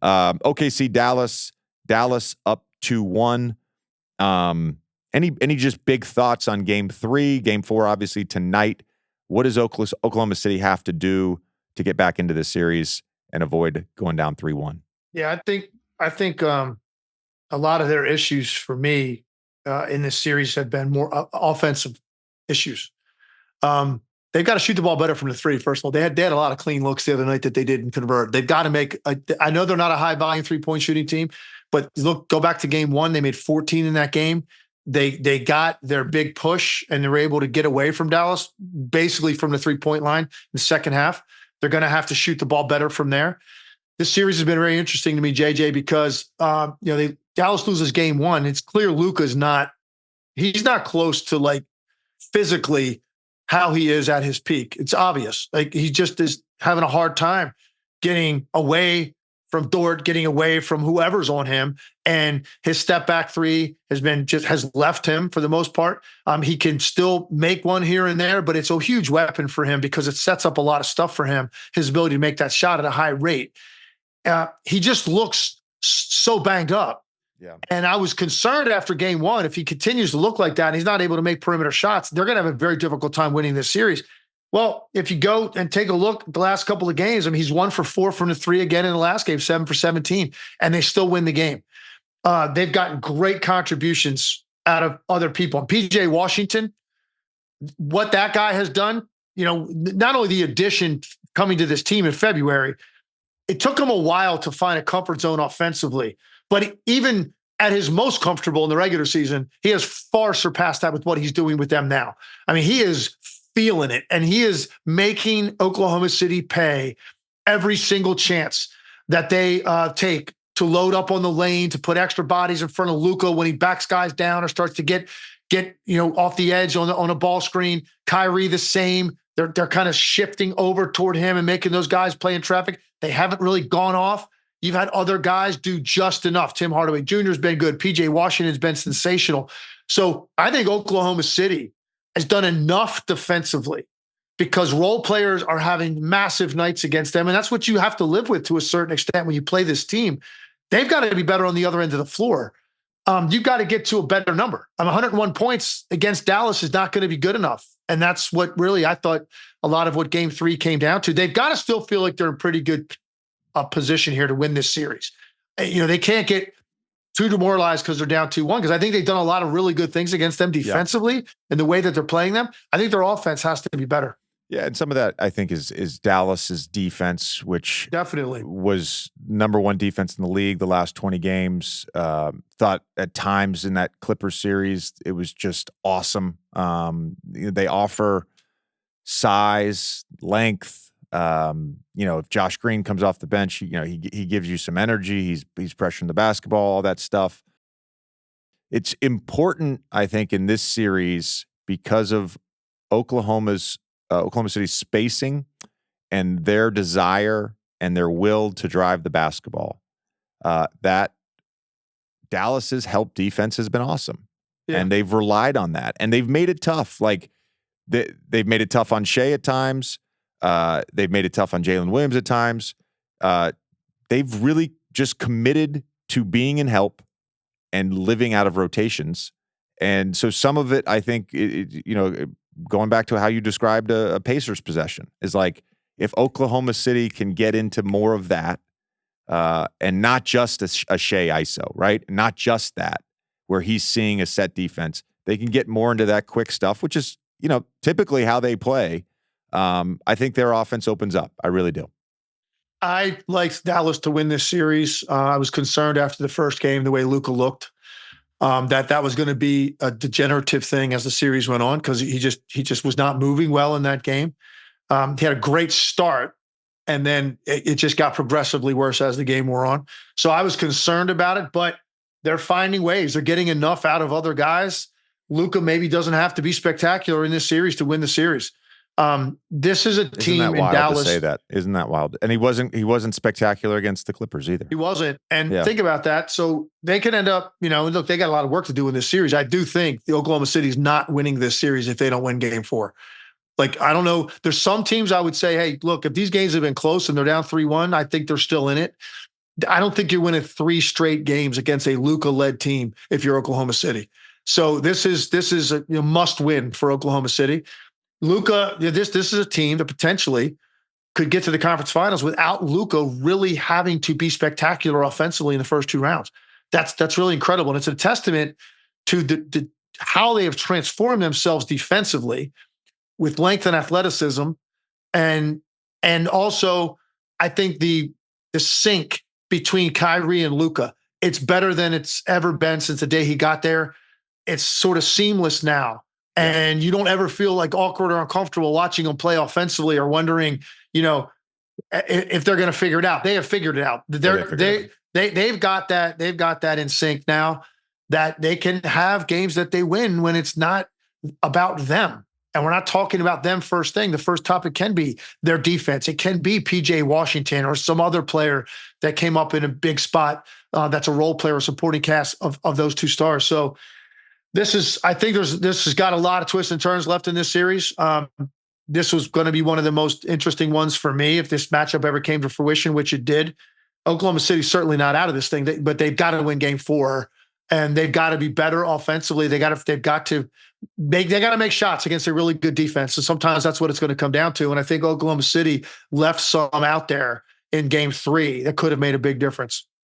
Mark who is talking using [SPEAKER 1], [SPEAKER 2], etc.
[SPEAKER 1] OKC, Dallas up 2-1. Any just big thoughts on game 3, game 4, obviously tonight? What does Oklahoma City have to do to get back into this series and avoid going down 3-1?
[SPEAKER 2] Yeah, I think a lot of their issues for me in this series have been more offensive issues. They've got to shoot the ball better from the 3. First of all, they had a lot of clean looks the other night that they didn't convert. They've got to make. I know they're not a high volume 3-point shooting team, but go back to game 1. They made 14 in that game. They got their big push and they were able to get away from Dallas basically from the 3-point line in the second half. They're going to have to shoot the ball better from there. This series has been very interesting to me, JJ, because Dallas loses game 1. It's clear Luka's he's not close to like physically how he is at his peak. It's obvious. Like he just is having a hard time getting away from Dort, getting away from whoever's on him. And his step back 3 has left him for the most part. He can still make one here and there, but it's a huge weapon for him because it sets up a lot of stuff for him, his ability to make that shot at a high rate. He just looks so banged up.
[SPEAKER 1] Yeah.
[SPEAKER 2] And I was concerned after game 1, if he continues to look like that and he's not able to make perimeter shots, they're going to have a very difficult time winning this series. Well, if you go and take a look at the last couple of games, I mean, he's 1 for 4 from the 3 again in the last game, 7 for 17, and they still win the game. They've gotten great contributions out of other people. And PJ Washington, what that guy has done, not only the addition coming to this team in February, it took him a while to find a comfort zone offensively. But even at his most comfortable in the regular season, he has far surpassed that with what he's doing with them now. I mean, he is feeling it, and he is making Oklahoma City pay every single chance that they take to load up on the lane, to put extra bodies in front of Luka when he backs guys down or starts to get off the edge on a ball screen. Kyrie the same. They're kind of shifting over toward him and making those guys play in traffic. They haven't really gone off. You've had other guys do just enough. Tim Hardaway Jr. has been good. PJ Washington's been sensational. So I think Oklahoma City has done enough defensively because role players are having massive nights against them. And that's what you have to live with to a certain extent when you play this team. They've got to be better on the other end of the floor. You've got to get to a better number. 101 points against Dallas is not going to be good enough. And that's what really I thought a lot of what game 3 came down to. They've got to still feel like they're in pretty good position here to win this series. They can't get too demoralized because they're down 2-1, because I think they've done a lot of really good things against them defensively and the way that they're playing them. I think their offense has to be better.
[SPEAKER 1] Yeah, and some of that I think is Dallas's defense, which
[SPEAKER 2] definitely was
[SPEAKER 1] number 1 defense in the league the last 20 games. Thought at times in that Clippers series it was just awesome. They offer size, length. If Josh Green comes off the bench, he gives you some energy. He's pressuring the basketball, all that stuff. It's important, I think, in this series because of Oklahoma City's spacing and their desire and their will to drive the basketball. That Dallas's help defense has been awesome, and they've relied on that, and they've made it tough. Like they've made it tough on Shai at times. They've made it tough on Jalen Williams at times. They've really just committed to being in help and living out of rotations. And so some of it, I think, going back to how you described a Pacers possession, is like if Oklahoma City can get into more of that and not just a Shai ISO, right? Not just that, where he's seeing a set defense. They can get more into that quick stuff, which is, typically how they play. I think their offense opens up. I really do.
[SPEAKER 2] I like Dallas to win this series. I was concerned after the first game, the way Luka looked, that was going to be a degenerative thing as the series went on, because he just was not moving well in that game. He had a great start, and then it just got progressively worse as the game wore on. So I was concerned about it, but they're finding ways. They're getting enough out of other guys. Luka maybe doesn't have to be spectacular in this series to win the series. This is a team in Dallas.
[SPEAKER 1] To say that? Isn't that wild? And he wasn't spectacular against the Clippers either.
[SPEAKER 2] He wasn't. And think about that. So they could end up, look, they got a lot of work to do in this series. I do think the Oklahoma City's not winning this series if they don't win game 4. Like, I don't know. There's some teams I would say, hey, look, if these games have been close and they're down 3-1, I think they're still in it. I don't think you're winning 3 straight games against a Luka-led team if you're Oklahoma City. So this is a must win for Oklahoma City. Luka, this is a team that potentially could get to the conference finals without Luka really having to be spectacular offensively in the first 2 rounds. That's really incredible, and it's a testament to the how they have transformed themselves defensively with length and athleticism, and also I think the sync between Kyrie and Luka, it's better than it's ever been since the day he got there. It's sort of seamless now. And you don't ever feel like awkward or uncomfortable watching them play offensively or wondering, if they're going to figure it out. They have figured it out. They've got that. They've got that in sync now, that they can have games that they win when it's not about them. And we're not talking about them first thing. The first topic can be their defense. It can be PJ Washington or some other player that came up in a big spot that's a role player, a supporting cast of those 2 stars. So I think this has got a lot of twists and turns left in this series. This was going to be one of the most interesting ones for me if this matchup ever came to fruition, which it did. Oklahoma City's certainly not out of this thing, but they've got to win game 4, and they've got to be better offensively. They've got to make shots against a really good defense. And sometimes that's what it's going to come down to. And I think Oklahoma City left some out there in game 3 that could have made a big difference.